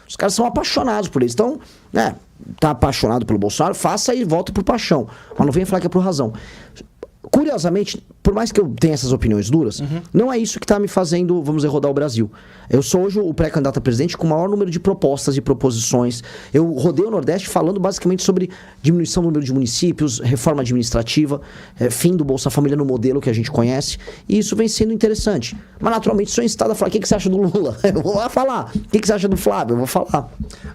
Os caras são apaixonados por eles. Então, né, tá apaixonado pelo Bolsonaro, faça e volta por paixão. Mas não venha falar que é por razão. Curiosamente, por mais que eu tenha essas opiniões duras, não é isso que está me fazendo, vamos dizer, rodar o Brasil. Eu sou hoje o pré-candidato a presidente com o maior número de propostas e proposições. Eu rodei o Nordeste falando basicamente sobre diminuição do número de municípios, reforma administrativa, fim do Bolsa Família no modelo que a gente conhece. E isso vem sendo interessante. Mas, naturalmente, sou instado a falar: o que você acha do Lula? Eu vou lá falar. O que você acha do Flávio? Eu vou falar.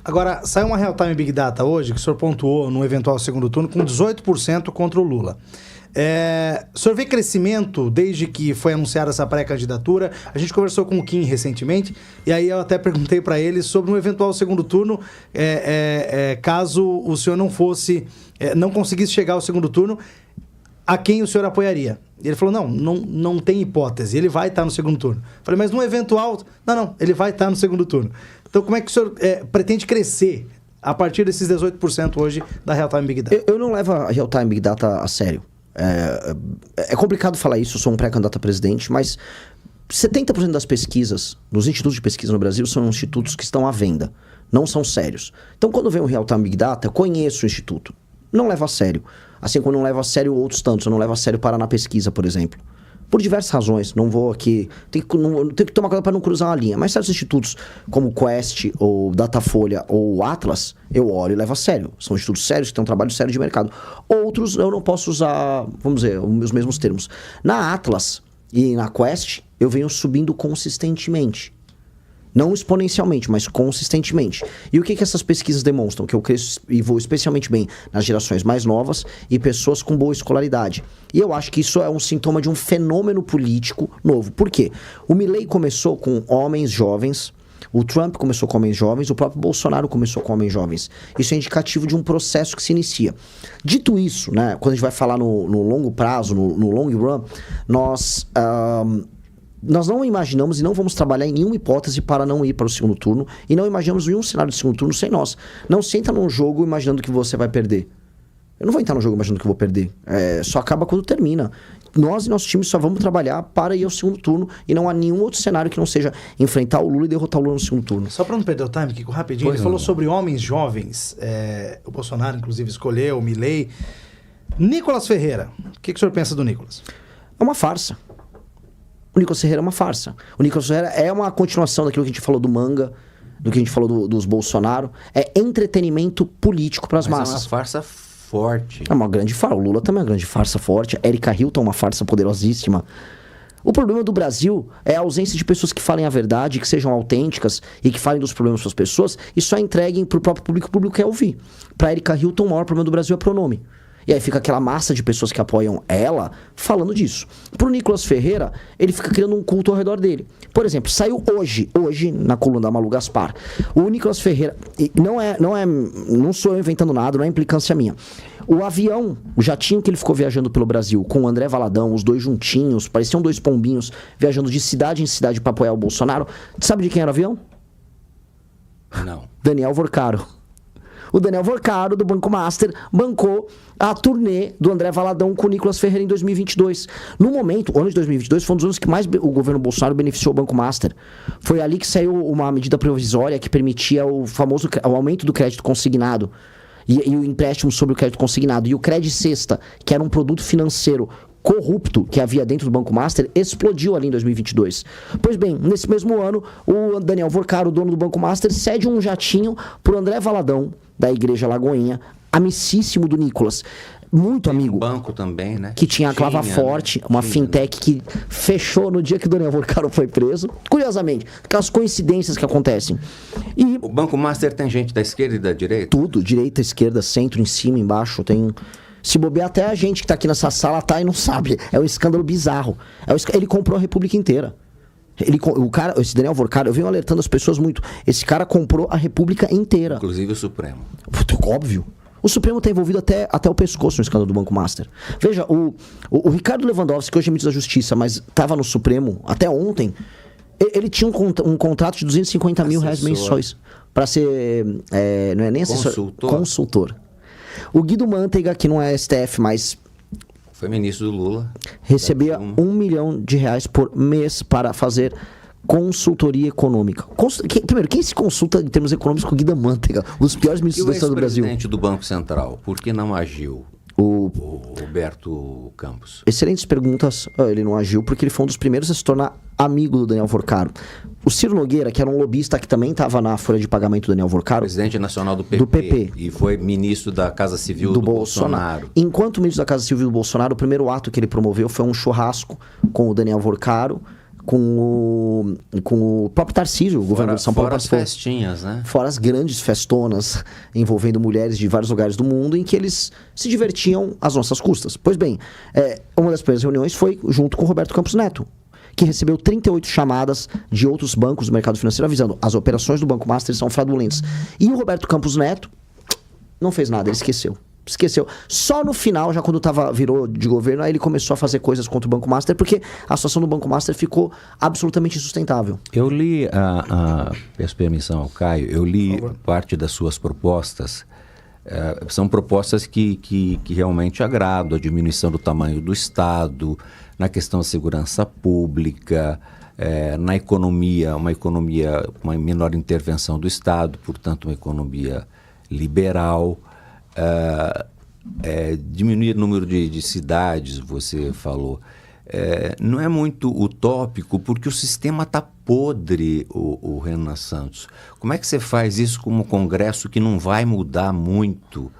Agora, saiu uma Real Time Big Data hoje, que o senhor pontuou no eventual segundo turno, com 18% contra o Lula. O senhor vê crescimento desde que foi anunciada essa pré-candidatura? A gente conversou com o Kim recentemente, e aí eu até perguntei para ele sobre um eventual segundo turno, caso o senhor não conseguisse chegar ao segundo turno, a quem o senhor apoiaria? E ele falou: não tem hipótese, ele vai estar no segundo turno. Falei: mas no eventual... Não, ele vai estar no segundo turno. Então como é que o senhor pretende crescer a partir desses 18% hoje da Real Time Big Data? Eu não levo a Real Time Big Data a sério. É complicado falar isso, eu sou um pré-candidato a presidente, mas 70% das pesquisas, dos institutos de pesquisa no Brasil, são institutos que estão à venda, não são sérios. Então, quando vem o Real Time Big Data, eu conheço o instituto, não levo a sério. Assim como eu não levo a sério outros tantos, eu não levo a sério Paraná Pesquisa, por exemplo. Por diversas razões, não vou aqui... Tem que tomar cuidado para não cruzar uma linha. Mas certos institutos, como o Quest, ou Datafolha, ou Atlas, eu olho e levo a sério. São institutos sérios que têm um trabalho sério de mercado. Outros, eu não posso usar, vamos dizer, os mesmos termos. Na Atlas e na Quest, eu venho subindo consistentemente. Não exponencialmente, mas consistentemente. E o que essas pesquisas demonstram? Que eu cresço e vou especialmente bem nas gerações mais novas e pessoas com boa escolaridade. E eu acho que isso é um sintoma de um fenômeno político novo. Por quê? O Milley começou com homens jovens, o Trump começou com homens jovens, o próprio Bolsonaro começou com homens jovens. Isso é indicativo de um processo que se inicia. Dito isso, né, quando a gente vai falar no longo prazo, no long run, nós não imaginamos e não vamos trabalhar em nenhuma hipótese para não ir para o segundo turno, e não imaginamos nenhum cenário de segundo turno sem nós. Não senta num jogo imaginando que você vai perder. Eu não vou entrar no jogo imaginando que eu vou perder. Só acaba quando termina. Nós e nosso time só vamos trabalhar para ir ao segundo turno, e não há nenhum outro cenário que não seja enfrentar o Lula e derrotar o Lula no segundo turno. Só para não perder o time, Kiko, rapidinho, ele falou sobre homens jovens. O Bolsonaro, inclusive, escolheu o Milley. Nicolas Ferreira, o que o senhor pensa do Nicolas? É uma farsa. O Nicolas Ferreira é uma farsa. O Nicolas Ferreira é uma continuação daquilo que a gente falou do Manga, do que a gente falou dos Bolsonaro. É entretenimento político para as massas. É uma farsa forte. É uma grande farsa. O Lula também é uma grande farsa forte. A Erika Hilton é uma farsa poderosíssima. O problema do Brasil é a ausência de pessoas que falem a verdade, que sejam autênticas e que falem dos problemas das pessoas e só entreguem para o próprio público. O público quer ouvir. Para a Erika Hilton, o maior problema do Brasil é pronome. E aí fica aquela massa de pessoas que apoiam ela falando disso. Pro Nicolas Ferreira, ele fica criando um culto ao redor dele. Por exemplo, saiu hoje na coluna da Malu Gaspar, o Nicolas Ferreira, não sou eu inventando nada, não é implicância minha. O avião, o jatinho que ele ficou viajando pelo Brasil com o André Valadão, os dois juntinhos, pareciam dois pombinhos viajando de cidade em cidade para apoiar o Bolsonaro. Sabe de quem era o avião? Não. Daniel Vorcaro. O Daniel Vorcaro, do Banco Master, bancou a turnê do André Valadão com o Nicolas Ferreira em 2022. No momento, o ano de 2022 foi um dos anos que mais o governo Bolsonaro beneficiou o Banco Master. Foi ali que saiu uma medida provisória que permitia o aumento do crédito consignado e o empréstimo sobre o crédito consignado. E o Cred Sexta, que era um produto financeiro corrupto que havia dentro do Banco Master, explodiu ali em 2022. Pois bem, nesse mesmo ano, o Daniel Vorcaro, o dono do Banco Master, cede um jatinho pro André Valadão, da Igreja Lagoinha, amicíssimo do Nicolas. Muito amigo. Um banco também, né? Que tinha a Clava Forte, uma fintech que fechou no dia que o Daniel Vorcaro foi preso. Curiosamente, aquelas coincidências que acontecem. E o Banco Master tem gente da esquerda e da direita? Tudo, direita, esquerda, centro, em cima, embaixo, tem... Se bobear, até a gente que tá aqui nessa sala tá e não sabe. É um escândalo bizarro. Ele comprou a República inteira. Esse Daniel Vorcaro, eu venho alertando as pessoas muito. Esse cara comprou a República inteira. Inclusive o Supremo. Óbvio. O Supremo está envolvido até o pescoço no escândalo do Banco Master. Veja, o Ricardo Lewandowski, que hoje é ministro da Justiça, mas estava no Supremo até ontem, ele tinha um contrato de 250 mil reais mensais para ser, não é nem assessor, consultor. O Guido Mantega, que não é STF, mas foi ministro do Lula, recebia R$1 milhão por mês para fazer Consultoria econômica. Primeiro, quem se consulta em termos econômicos com o Guida Mantega, um dos piores E ministros o da história do Brasil? ex-presidente do Banco Central, por que não agiu? O O Roberto Campos. Excelentes perguntas. Ele não agiu porque ele foi um dos primeiros a se tornar amigo do Daniel Vorcaro. O Ciro Nogueira, que era um lobista que também estava na folha de pagamento do Daniel Vorcaro, Presidente nacional do PP. Do PP. E foi ministro da Casa Civil do Bolsonaro. Enquanto ministro da Casa Civil do Bolsonaro, o primeiro ato que ele promoveu foi um churrasco com o Daniel Vorcaro, com o próprio Tarcísio, o governador de São Paulo. Fora as festinhas, né? Fora as grandes festonas envolvendo mulheres de vários lugares do mundo em que eles se divertiam às nossas custas. Pois bem, uma das primeiras reuniões foi junto com o Roberto Campos Neto, que recebeu 38 chamadas de outros bancos do mercado financeiro avisando as operações do Banco Master são fraudulentas. E o Roberto Campos Neto não fez nada, ele esqueceu. Só no final, já quando virou de governo, aí ele começou a fazer coisas contra o Banco Master, porque a situação do Banco Master ficou absolutamente insustentável. Eu li, peço permissão ao Caio, eu li parte das suas propostas. São propostas que realmente agradam, a diminuição do tamanho do Estado, na questão da segurança pública, na economia, uma menor intervenção do Estado, portanto uma economia liberal. Diminuir o número de cidades, você falou, não é muito utópico, porque o sistema está podre, o Renan Santos. Como é que você faz isso com um Congresso que não vai mudar muito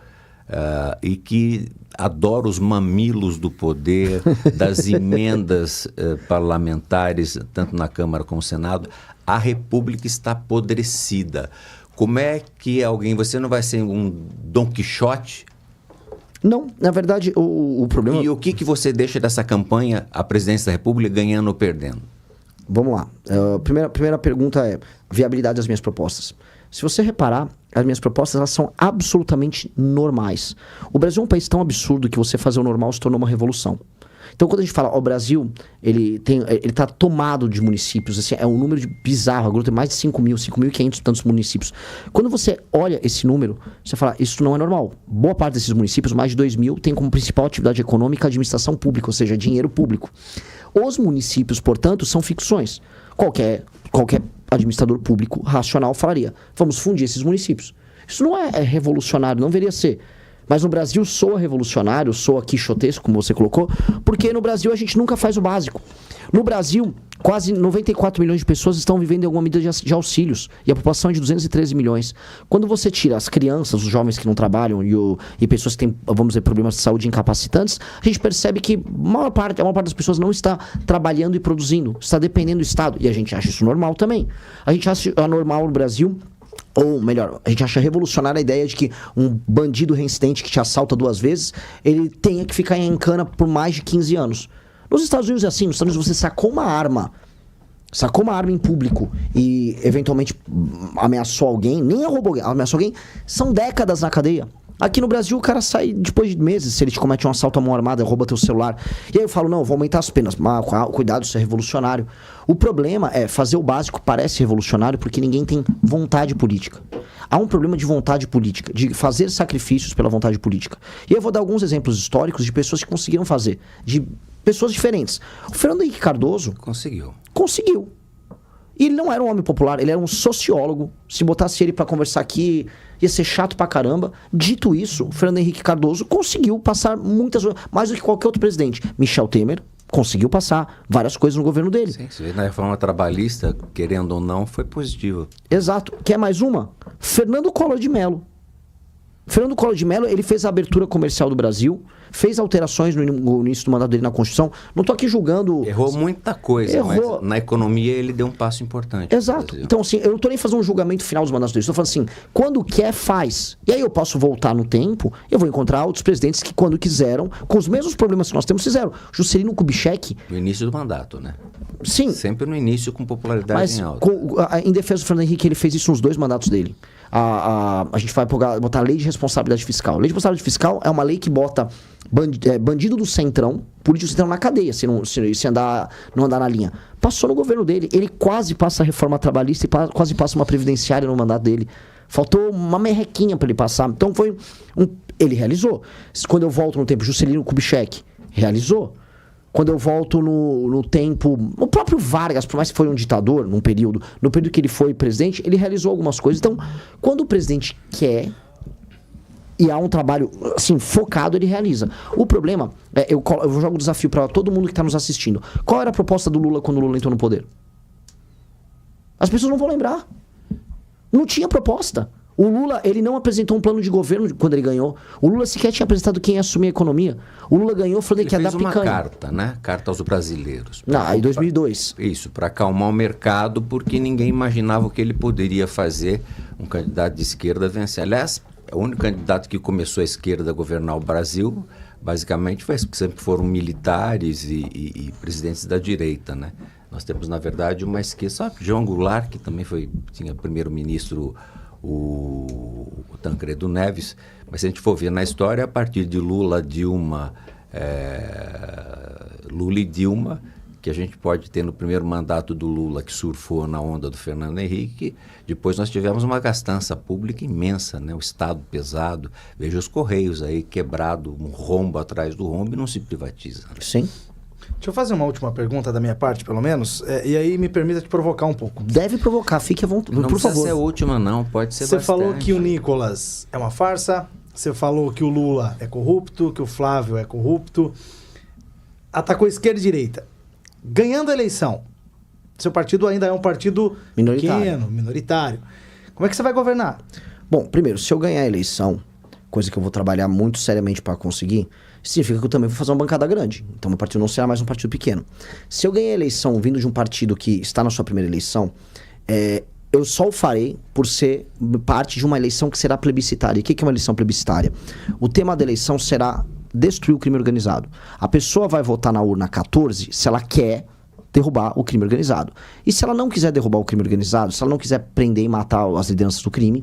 e que adora os mamilos do poder, das emendas parlamentares, tanto na Câmara como no Senado? A República está apodrecida. Como é que você não vai ser um Dom Quixote? Não, na verdade, o problema... E o que você deixa dessa campanha, a presidência da República, ganhando ou perdendo? Vamos lá. Primeira pergunta é viabilidade das minhas propostas. Se você reparar, as minhas propostas elas são absolutamente normais. O Brasil é um país tão absurdo que você fazer o normal se tornou uma revolução. Então, quando a gente fala, o Brasil, ele está tomado de municípios, assim, é um número bizarro, a Gruta tem mais de 5.500 tantos municípios. Quando você olha esse número, você fala, isso não é normal. Boa parte desses municípios, mais de 2.000, tem como principal atividade econômica a administração pública, ou seja, dinheiro público. Os municípios, portanto, são ficções. Qualquer administrador público racional falaria, vamos fundir esses municípios. Isso não é revolucionário, não deveria ser. Mas no Brasil soa revolucionário, soa quixotesco, como você colocou, porque no Brasil a gente nunca faz o básico. No Brasil, quase 94 milhões de pessoas estão vivendo em alguma medida de auxílios, e a população é de 213 milhões. Quando você tira as crianças, os jovens que não trabalham e pessoas que têm, vamos dizer, problemas de saúde incapacitantes, a gente percebe que a maior parte das pessoas não está trabalhando e produzindo, está dependendo do Estado. E a gente acha isso normal também. A gente acha anormal no Brasil... Ou melhor, a gente acha revolucionária a ideia de que um bandido reincidente que te assalta 2 vezes, ele tenha que ficar em cana por mais de 15 anos. Nos Estados Unidos é assim, nos Estados Unidos você sacou uma arma em público e eventualmente ameaçou alguém, nem roubou alguém, ameaçou alguém, são décadas na cadeia. Aqui no Brasil o cara sai depois de meses se ele te comete um assalto à mão armada, rouba teu celular. E aí eu falo, não, vou aumentar as penas. Mas cuidado, isso é revolucionário. O problema é fazer o básico parece revolucionário porque ninguém tem vontade política. Há um problema de vontade política, de fazer sacrifícios pela vontade política. E eu vou dar alguns exemplos históricos de pessoas que conseguiram fazer, de pessoas diferentes. O Fernando Henrique Cardoso... Conseguiu. E ele não era um homem popular, ele era um sociólogo. Se botasse ele pra conversar aqui, ia ser chato pra caramba. Dito isso, o Fernando Henrique Cardoso conseguiu passar mais do que qualquer outro presidente. Michel Temer conseguiu passar várias coisas no governo dele. Sim, se vê na reforma trabalhista, querendo ou não, foi positivo. Exato. Quer mais uma? Fernando Collor de Mello. Fernando Collor de Mello, ele fez a abertura comercial do Brasil, fez alterações no início do mandato dele na Constituição. Não estou aqui julgando... Errou muita coisa, mas na economia ele deu um passo importante. Exato. Então, assim, eu não estou nem fazendo um julgamento final dos mandatos dele. Estou falando assim, quando quer, faz. E aí eu posso voltar no tempo, eu vou encontrar outros presidentes que, quando quiseram, com os mesmos problemas que nós temos, fizeram. Juscelino Kubitschek... No início do mandato, né? Sim. Sempre no início, com popularidade em alta. Em defesa do Fernando Henrique, ele fez isso nos 2 mandatos dele. A gente vai botar a lei de responsabilidade fiscal. A lei de responsabilidade fiscal é uma lei que bota bandido do centrão, político do centrão na cadeia, se não andar na linha. Passou no governo dele. Ele quase passa a reforma trabalhista e quase passa uma previdenciária no mandato dele. Faltou uma merrequinha para ele passar. Então ele realizou. Quando eu volto no tempo, Juscelino Kubitschek realizou. Quando eu volto no tempo... O próprio Vargas, por mais que foi um ditador, no período que ele foi presidente, ele realizou algumas coisas. Então, quando o presidente quer e há um trabalho assim, focado, ele realiza. O problema, eu jogo um desafio para todo mundo que está nos assistindo. Qual era a proposta do Lula quando o Lula entrou no poder? As pessoas não vão lembrar. Não tinha proposta. O Lula, ele não apresentou um plano de governo quando ele ganhou. O Lula sequer tinha apresentado quem ia assumir a economia. O Lula ganhou falando que ia dar picanha. Ele fez uma carta, né? Carta aos brasileiros. Em 2002. Isso, para acalmar o mercado, porque ninguém imaginava o que ele poderia fazer, um candidato de esquerda vencer. Aliás, o único candidato que começou a esquerda a governar o Brasil, basicamente, sempre foram militares e presidentes da direita, né? Nós temos, na verdade, uma esquerda. Sabe, João Goulart, que também tinha primeiro-ministro, o Tancredo Neves, mas se a gente for ver na história, a partir de Lula e Dilma, que a gente pode ter no primeiro mandato do Lula, que surfou na onda do Fernando Henrique, depois nós tivemos uma gastança pública imensa, né? O Estado pesado, veja os Correios aí quebrado, um rombo atrás do rombo e não se privatiza. Né? Sim. Deixa eu fazer uma última pergunta da minha parte, pelo menos, e aí me permita te provocar um pouco. Deve provocar, fique à vontade, não por favor. Não precisa ser a última, não, pode ser bastante. Você falou que o Nicolas é uma farsa, você falou que o Lula é corrupto, que o Flávio é corrupto, atacou esquerda e direita. Ganhando a eleição, seu partido ainda é um partido pequeno, minoritário. Como é que você vai governar? Bom, primeiro, se eu ganhar a eleição, coisa que eu vou trabalhar muito seriamente para conseguir, significa que eu também vou fazer uma bancada grande. Então, meu partido não será mais um partido pequeno. Se eu ganhar a eleição vindo de um partido que está na sua primeira eleição, eu só o farei por ser parte de uma eleição que será plebiscitária. E o que é uma eleição plebiscitária? O tema da eleição será destruir o crime organizado. A pessoa vai votar na urna 14 se ela quer derrubar o crime organizado. E se ela não quiser derrubar o crime organizado, se ela não quiser prender e matar as lideranças do crime,